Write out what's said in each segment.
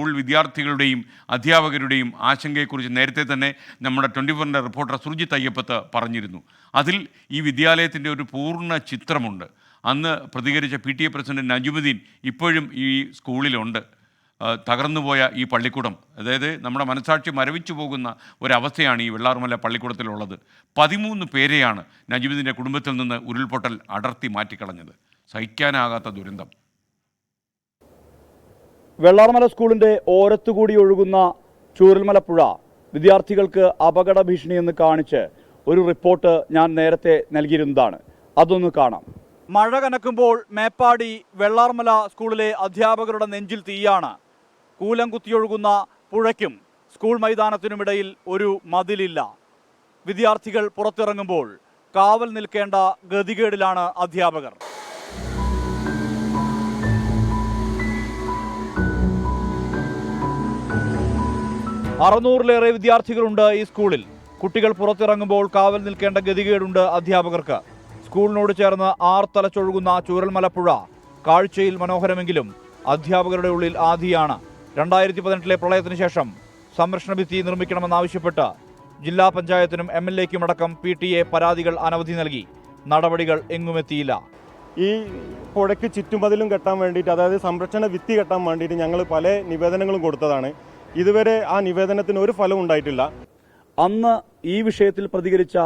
School വിദ്യാർത്ഥികളുടെയും അധ്യാപകരുടെയും ആശങ്കയെക്കുറിച്ച് നേരത്തെ തന്നെ നമ്മുടെ 24-ൻ്റെ റിപ്പോർട്ടർ സുർജിത്ത് അയ്യപ്പത്ത് പറഞ്ഞിരുന്നു. അതിൽ ഈ വിദ്യാലയത്തിൻ്റെ ഒരു പൂർണ്ണ ചിത്രമുണ്ട്. അന്ന് പ്രതികരിച്ച PTA പ്രസിഡന്റ് നജുമുദ്ദീൻ ഇപ്പോഴും ഈ സ്കൂളിലുണ്ട്. തകർന്നുപോയ ഈ പള്ളിക്കൂടം, അതായത് നമ്മുടെ മനസാക്ഷി മരവിച്ചു പോകുന്ന ഒരവസ്ഥയാണ് ഈ വെള്ളാർമല പള്ളിക്കൂടത്തിലുള്ളത്. 13 പേരെയാണ് നജുമുദ്ദീൻ്റെ കുടുംബത്തിൽ നിന്ന് ഉരുൾപൊട്ടൽ അടർത്തി മാറ്റിക്കളഞ്ഞത്. സഹിക്കാനാകാത്ത ദുരന്തം. വെള്ളാർമല സ്കൂളിൻ്റെ ഓരത്തുകൂടി ഒഴുകുന്ന ചൂരൽമല പുഴ വിദ്യാർത്ഥികൾക്ക് അപകട ഭീഷണിയെന്ന് കാണിച്ച് ഒരു റിപ്പോർട്ട് ഞാൻ നേരത്തെ നൽകിയിരുന്നതാണ്. അതൊന്ന് കാണാം. മഴ കനക്കുമ്പോൾ മേപ്പാടി വെള്ളാർമല സ്കൂളിലെ അധ്യാപകരുടെ നെഞ്ചിൽ തീയാണ്. കൂലം കുത്തിയൊഴുകുന്ന പുഴയ്ക്കും സ്കൂൾ മൈതാനത്തിനുമിടയിൽ ഒരു മതിലില്ല. വിദ്യാർത്ഥികൾ പുറത്തിറങ്ങുമ്പോൾ കാവൽ നിൽക്കേണ്ട ഗതികേടിലാണ് അധ്യാപകർ. അറുന്നൂറിലേറെ വിദ്യാർത്ഥികളുണ്ട് ഈ സ്കൂളിൽ. കുട്ടികൾ പുറത്തിറങ്ങുമ്പോൾ കാവൽ നിൽക്കേണ്ട ഗതികേടുണ്ട് അധ്യാപകർക്ക്. സ്കൂളിനോട് ചേർന്ന് ആർത്തലച്ചൊഴുകുന്ന ചൂരൽമല പുഴ കാഴ്ചയിൽ മനോഹരമെങ്കിലും അധ്യാപകരുടെ ഉള്ളിൽ ആധിയാണ്. 2018 പ്രളയത്തിന് ശേഷം സംരക്ഷണ ഭിത്തി നിർമ്മിക്കണമെന്നാവശ്യപ്പെട്ട് ജില്ലാ പഞ്ചായത്തിനും MLAയ്ക്കും അടക്കം PTA പരാതികൾ അനവധി നൽകി. നടപടികൾ എങ്ങുമെത്തിയില്ല. ഈ പുഴയ്ക്ക് ചുറ്റുമതിലും കെട്ടാൻ വേണ്ടിയിട്ട്, അതായത് സംരക്ഷണ ഭിത്തി കെട്ടാൻ വേണ്ടിയിട്ട് ഞങ്ങൾ പല നിവേദനങ്ങളും കൊടുത്തതാണ്. ഇതുവരെ ആ നിവേദനത്തിന് ഒരു ഫലം ഉണ്ടായിട്ടില്ല. അന്ന് ഈ വിഷയത്തിൽ പ്രതികരിച്ച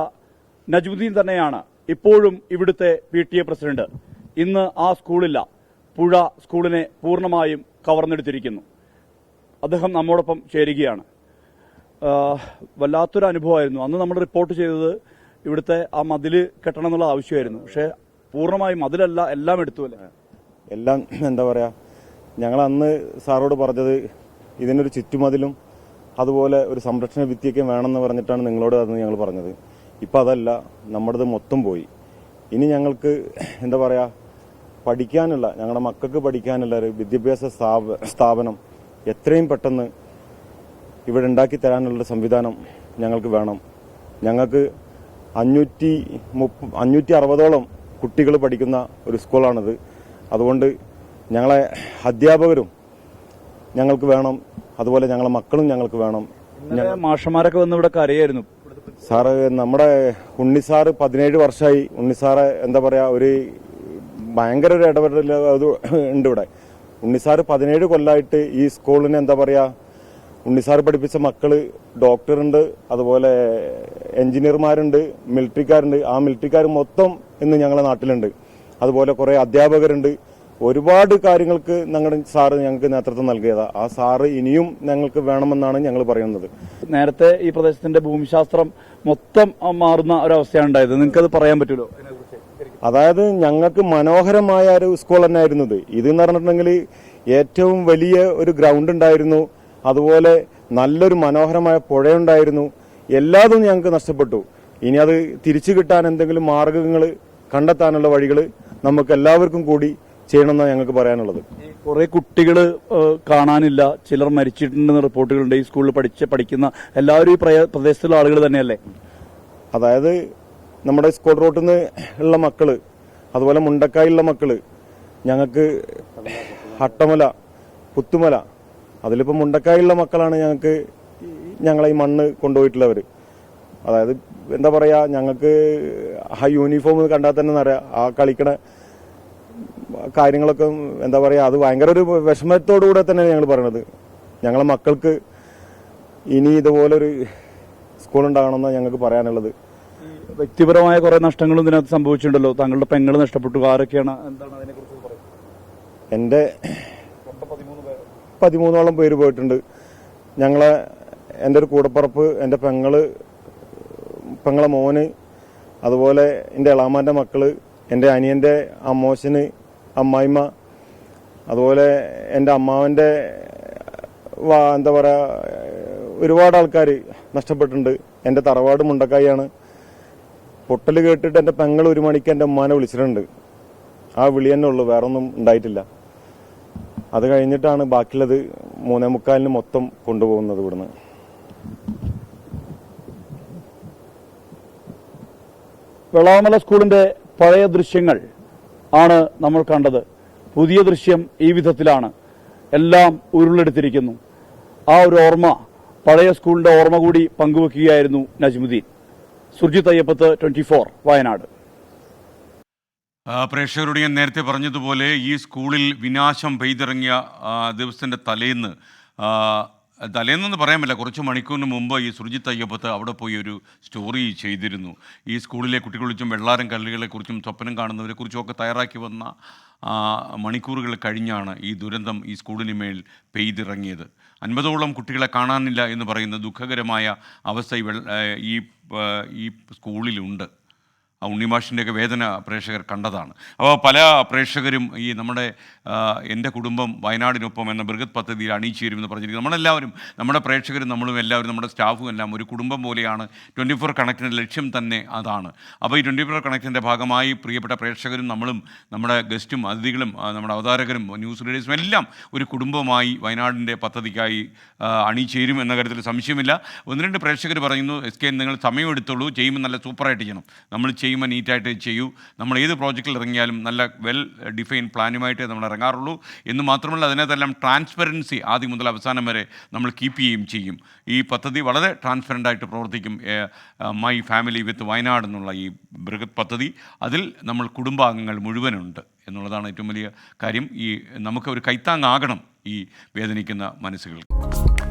നജുമുദ്ദീൻ തന്നെയാണ് ഇപ്പോഴും ഇവിടുത്തെ PTA പ്രസിഡന്റ്. ഇന്ന് ആ സ്കൂളില്ല. പുഴ സ്കൂളിനെ പൂർണ്ണമായും കവർന്നെടുത്തിരിക്കുന്നു. അദ്ദേഹം നമ്മോടൊപ്പം ചേരുകയാണ്. വല്ലാത്തൊരു അനുഭവമായിരുന്നു. അന്ന് നമ്മൾ റിപ്പോർട്ട് ചെയ്തത് ഇവിടുത്തെ ആ മതിൽ കെട്ടണം എന്നുള്ള ആവശ്യമായിരുന്നു. പക്ഷേ പൂർണ്ണമായും മതിലല്ല, എല്ലാം എടുത്തു അല്ലേ? എല്ലാം എന്താ പറയുക, ഞങ്ങൾ അന്ന് സാറോട് പറഞ്ഞത് ഇതിനൊരു ചുറ്റുമതിലും അതുപോലെ ഒരു സംരക്ഷണ ഭിത്തിയൊക്കെ വേണമെന്ന് പറഞ്ഞിട്ടാണ് നിങ്ങളോട് അന്ന് ഞങ്ങൾ പറഞ്ഞത്. ഇപ്പം അതല്ല, നമ്മുടേത് മൊത്തം പോയി. ഇനി ഞങ്ങൾക്ക് എന്താ പറയുക, പഠിക്കാനുള്ള, ഞങ്ങളുടെ മക്കൾക്ക് പഠിക്കാനുള്ള ഒരു വിദ്യാഭ്യാസ സ്ഥാപനം എത്രയും പെട്ടെന്ന് ഇവിടെ ഉണ്ടാക്കി തരാനുള്ള സംവിധാനം ഞങ്ങൾക്ക് വേണം. ഞങ്ങൾക്ക് 560ഓളം കുട്ടികൾ പഠിക്കുന്ന ഒരു സ്കൂളാണിത്. അതുകൊണ്ട് ഞങ്ങളെ അധ്യാപകരും ഞങ്ങൾക്ക് വേണം, അതുപോലെ ഞങ്ങളെ മക്കളും ഞങ്ങൾക്ക് വേണം. മാഷന്മാരൊക്കെ വന്ന് ഇവിടെ കരയായിരുന്നു. സാറ്, നമ്മുടെ ഉണ്ണിസാറ് 17 വർഷമായി. ഉണ്ണിസാറ് എന്താ പറയാ, ഒരു ഭയങ്കര ഒരു ഇടപെടൽ അത് ഉണ്ട് ഇവിടെ. ഉണ്ണിസാറ് 17 കൊല്ലമായിട്ട് ഈ സ്കൂളിന് എന്താ പറയാ, ഉണ്ണിസാറ് പഠിപ്പിച്ച മക്കള് ഡോക്ടറുണ്ട്, അതുപോലെ എഞ്ചിനീയർമാരുണ്ട്, മിലിറ്ററിക്കാരുണ്ട്. ആ മിലിറ്ററിക്കാർ മൊത്തം ഇന്ന് ഞങ്ങളുടെ നാട്ടിലുണ്ട്. അതുപോലെ കുറെ അധ്യാപകരുണ്ട്. ഒരുപാട് കാര്യങ്ങൾക്ക് ഞങ്ങളുടെ സാറ് ഞങ്ങൾക്ക് നേതൃത്വം നൽകിയതാ. ആ സാറ് ഇനിയും ഞങ്ങൾക്ക് വേണമെന്നാണ് ഞങ്ങൾ പറയുന്നത്. നേരത്തെ ഈ പ്രദേശത്തിന്റെ ഭൂമിശാസ്ത്രം മൊത്തം മാറുന്ന ഒരവസ്ഥയാണ് ഉണ്ടായത്. നിങ്ങൾക്കത് പറയാൻ പറ്റുമല്ലോ? അതായത് ഞങ്ങൾക്ക് മനോഹരമായ ഒരു സ്കൂൾ തന്നെയായിരുന്നു ഇത്. ഇതെന്ന് പറഞ്ഞിട്ടുണ്ടെങ്കിൽ ഏറ്റവും വലിയ ഒരു ഗ്രൗണ്ട് ഉണ്ടായിരുന്നു, അതുപോലെ നല്ലൊരു മനോഹരമായ പുഴയുണ്ടായിരുന്നു. എല്ലാതും ഞങ്ങൾക്ക് നഷ്ടപ്പെട്ടു. ഇനി അത് തിരിച്ചു കിട്ടാൻ എന്തെങ്കിലും മാർഗങ്ങൾ കണ്ടെത്താനുള്ള വഴികൾ നമുക്ക് എല്ലാവർക്കും കൂടി ചെയ്യണമെന്നാണ് ഞങ്ങൾക്ക് പറയാനുള്ളത്. കുറെ കുട്ടികൾ കാണാനില്ല, ചിലർ മരിച്ചിട്ടുണ്ടെന്ന് റിപ്പോർട്ടുകളുണ്ട്. ഈ സ്കൂളിൽ പഠിക്കുന്ന എല്ലാവരും ഈ പ്രദേശത്തുള്ള ആളുകൾ തന്നെയല്ലേ? അതായത് നമ്മുടെ സ്കൂൾ റോട്ടിൽ നിന്ന് ഉള്ള മക്കള്, അതുപോലെ മുണ്ടക്കായുള്ള മക്കള്, ഞങ്ങൾക്ക് ഹട്ടമല, പുത്തുമല, അതിലിപ്പോൾ മുണ്ടക്കായുള്ള മക്കളാണ് ഞങ്ങളെ ഈ മണ്ണ് കൊണ്ടുപോയിട്ടുള്ളവർ. അതായത് എന്താ പറയാ, ഞങ്ങൾക്ക് ആ യൂണിഫോം കണ്ടാൽ തന്നെ അറിയാം, ആ കളിക്കണ കാര്യങ്ങളൊക്കെ എന്താ പറയാ, അത് ഭയങ്കര ഒരു വിഷമത്തോടുകൂടെ തന്നെയാണ് ഞങ്ങൾ പറയണത്. ഞങ്ങളെ മക്കൾക്ക് ഇനി ഇതുപോലൊരു സ്കൂൾ ഉണ്ടാകണമെന്നാണ് ഞങ്ങൾക്ക് പറയാനുള്ളത്. വ്യക്തിപരമായ കുറെ നഷ്ടങ്ങളും ഇതിനകത്ത് സംഭവിച്ചിട്ടുണ്ടല്ലോ. താങ്കളുടെ പെങ്ങൾ നഷ്ടപ്പെട്ടു. ആരൊക്കെയാണ്, എന്താണ് അതിനെക്കുറിച്ച് പറയുന്നത്? എൻ്റെ 13ഓളം പേര് പോയിട്ടുണ്ട്. എൻ്റെ ഒരു കൂടപ്പുറപ്പ്, എൻ്റെ പെങ്ങളെ മോന്, അതുപോലെ എൻ്റെ എളാമാൻ്റെ മക്കള്, എൻ്റെ അനിയൻ്റെ അമ്മോശന്, അമ്മായിമ്മ, അതുപോലെ എൻ്റെ അമ്മാവൻ്റെ എന്താ പറയുക, ഒരുപാട് ആൾക്കാർ നഷ്ടപ്പെട്ടിട്ടുണ്ട്. എൻ്റെ തറവാട് മുണ്ടക്കായാണ്. പൊട്ടൽ കേട്ടിട്ട് എൻ്റെ പെങ്ങൾ 1 മണിക്ക് എൻ്റെ ഉമ്മാനെ വിളിച്ചിട്ടുണ്ട്. ആ വിളി തന്നെ ഉള്ളൂ, വേറെ ഒന്നും ഉണ്ടായിട്ടില്ല. അത് കഴിഞ്ഞിട്ടാണ് ബാക്കിയുള്ളത് 3:45 മൊത്തം കൊണ്ടുപോകുന്നത് ഇവിടുന്ന്. വെള്ളാർമല സ്കൂളിന്റെ പഴയ ദൃശ്യങ്ങൾ ആണ് നമ്മൾ കണ്ടത്. പുതിയ ദൃശ്യം ഈ വിധത്തിലാണ്. എല്ലാം ഉരുളെടുത്തിരിക്കുന്നു. ആ ഒരു ഓർമ്മ, പഴയ സ്കൂളിന്റെ ഓർമ്മ കൂടി പങ്കുവെക്കുകയായിരുന്നു നജ്മുദ്ദീൻ. സുർജിത് അയ്യപ്പത്ത്, 24 വയനാട്. പ്രേക്ഷകരോട് ഞാൻ നേരത്തെ പറഞ്ഞതുപോലെ ഈ സ്കൂളിൽ വിനാശം പെയ്തിറങ്ങിയ ദിവസത്തിൻ്റെ തലേന്നെന്ന് പറയാൻ പറ്റില്ല, കുറച്ച് മണിക്കൂറിന് മുമ്പ് ഈ സുർജിത് അയ്യപ്പത്ത് അവിടെ പോയി ഒരു സ്റ്റോറി ചെയ്തിരുന്നു. ഈ സ്കൂളിലെ കുട്ടികളെക്കുറിച്ചും വെള്ളാരം കല്ലുകളെക്കുറിച്ചും സ്വപ്നം കാണുന്നവരെക്കുറിച്ചുമൊക്കെ തയ്യാറാക്കി വന്ന മണിക്കൂറുകൾ കഴിഞ്ഞാണ് ഈ ദുരന്തം ഈ സ്കൂളിന് മേൽ പെയ്തിറങ്ങിയത്. 50ഓളം കുട്ടികളെ കാണാനില്ല എന്ന് പറയുന്ന ദുഃഖകരമായ അവസ്ഥ ഈ സ്കൂളിലുണ്ട്. ഉണ്ണിമാഷിൻ്റെയൊക്കെ വേദന പ്രേക്ഷകർ കണ്ടതാണ്. അപ്പോൾ പല പ്രേക്ഷകരും ഈ നമ്മുടെ എൻ്റെ കുടുംബം വയനാടിനൊപ്പം എന്ന ബൃഹത് പദ്ധതിയിൽ അണിയിച്ചേരുമെന്ന് പറഞ്ഞിരിക്കുന്നത് നമ്മളെല്ലാവരും, നമ്മുടെ പ്രേക്ഷകരും നമ്മളും എല്ലാവരും, നമ്മുടെ സ്റ്റാഫും എല്ലാം ഒരു കുടുംബം പോലെയാണ്. 24 കണക്റ്റിൻ്റെ ലക്ഷ്യം തന്നെ അതാണ്. അപ്പോൾ ഈ 24 കണക്റ്റിൻ്റെ ഭാഗമായി പ്രിയപ്പെട്ട പ്രേക്ഷകരും നമ്മളും നമ്മുടെ ഗസ്റ്റും അതിഥികളും നമ്മുടെ അവതാരകരും ന്യൂസ് റീഡേഴ്സും എല്ലാം ഒരു കുടുംബമായി വയനാടിൻ്റെ പദ്ധതിക്കായി അണിയിച്ചേരും എന്ന കാര്യത്തിൽ സംശയമില്ല. 1-2 പ്രേക്ഷകർ പറയുന്നു, SK നിങ്ങൾ സമയമെടുത്തോളൂ, ചെയ്യുമ്പോൾ നല്ല സൂപ്പറായിട്ട് ചെയ്യണം, നമ്മൾ ചെയ്യുമ്പോൾ നീറ്റായിട്ട് ചെയ്യൂ, നമ്മൾ ഏത് പ്രോജക്റ്റിൽ ഇറങ്ങിയാലും നല്ല വെൽ ഡിഫൈൻ പ്ലാനുമായിട്ടേ നമ്മൾ ഇറങ്ങാറുള്ളൂ എന്ന് മാത്രമല്ല അതിനകത്തെല്ലാം ട്രാൻസ്പെറൻസി ആദ്യം മുതൽ അവസാനം വരെ നമ്മൾ കീപ്പ് ചെയ്യുകയും ചെയ്യും. ഈ പദ്ധതി വളരെ ട്രാൻസ്പെറൻ്റായിട്ട് പ്രവർത്തിക്കും. മൈ ഫാമിലി വിത്ത് വയനാട് എന്നുള്ള ഈ ബൃഹത് പദ്ധതി, അതിൽ നമ്മൾ കുടുംബാംഗങ്ങൾ മുഴുവനുണ്ട് എന്നുള്ളതാണ് ഏറ്റവും വലിയ കാര്യം. ഈ നമുക്ക് ഒരു കൈത്താങ്ങാകണം ഈ വേദനിക്കുന്ന മനസ്സുകൾക്ക്.